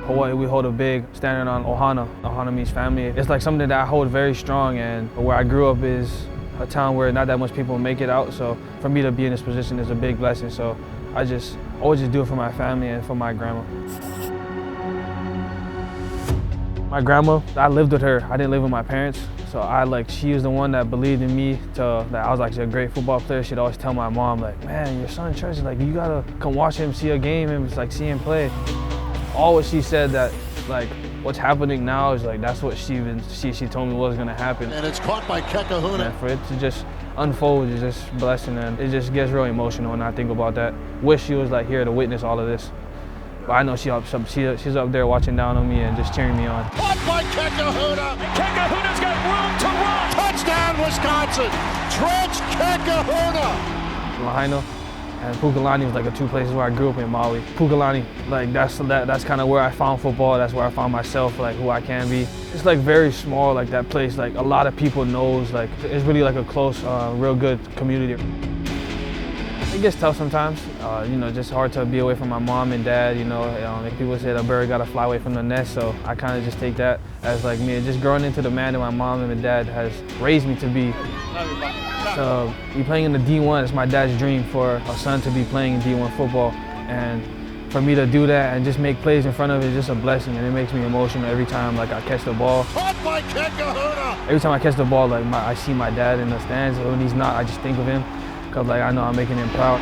Hawaii, we hold a big standard on Ohana. Ohana means family. It's like something that I hold very strong, and where I grew up is a town where not that much people make it out, so for me to be in this position is a big blessing. So I just always just do it for my family and for my grandma. My grandma, I lived with her. I didn't live with my parents. So she was the one that believed in me that I was actually a great football player. She'd always tell my mom, like, man, your son Trech, like, you gotta come watch him, see a game, and like see him play. All what she said that, like, what's happening now is like, that's what she told me was gonna happen. And it's caught by Kekahuna. And for it to just unfold is just a blessing, and it just gets really emotional when I think about that. Wish she was like here to witness all of this. But I know she's up there watching down on me and just cheering me on. Caught by Kekahuna. Kekahuna's got room to run. Touchdown, Wisconsin. Trech Kekahuna. Ohana and Pukalani was like the two places where I grew up in Maui. Pukalani, like that's kind of where I found football. That's where I found myself, like who I can be. It's like very small, like that place. Like a lot of people knows. Like it's really like a close, real good community. It gets tough sometimes, you know, just hard to be away from my mom and dad, you know. Like people say the bird gotta fly away from the nest, so I kind of just take that as like me, just growing into the man that my mom and my dad has raised me to be. So be playing in the D1 is my dad's dream for a son to be playing in D1 football, and for me to do that and just make plays in front of it is just a blessing, and it makes me emotional every time like I catch the ball. Caught by Kekahuna. Every time I catch the ball, like I see my dad in the stands, and when he's not, I just think of him. Because like I know I'm making him proud.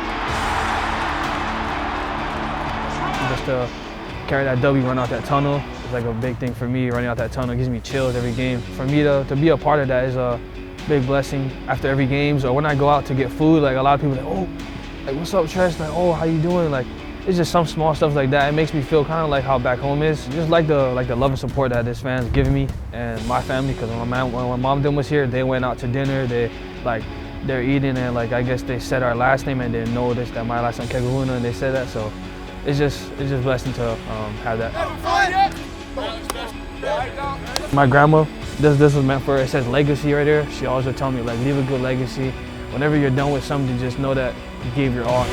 Just to carry that W, run out that tunnel, it's like a big thing for me. Running out that tunnel gives me chills every game. For me to be a part of that is a big blessing. After every games or when I go out to get food, like a lot of people are like, oh, like what's up, Trech? Like, oh, how you doing? Like, it's just some small stuff like that. It makes me feel kind of like how back home is. Just like the love and support that this fans give me and my family. Because when my mom and them was here, they went out to dinner. They're eating, and like I guess they said our last name and they noticed that my last name Kekahuna, and they said that, so it's just a blessing to have that. My grandma, this was meant for her. It says legacy right there. She always would tell me like leave a good legacy. Whenever you're done with something, just know that you gave your all.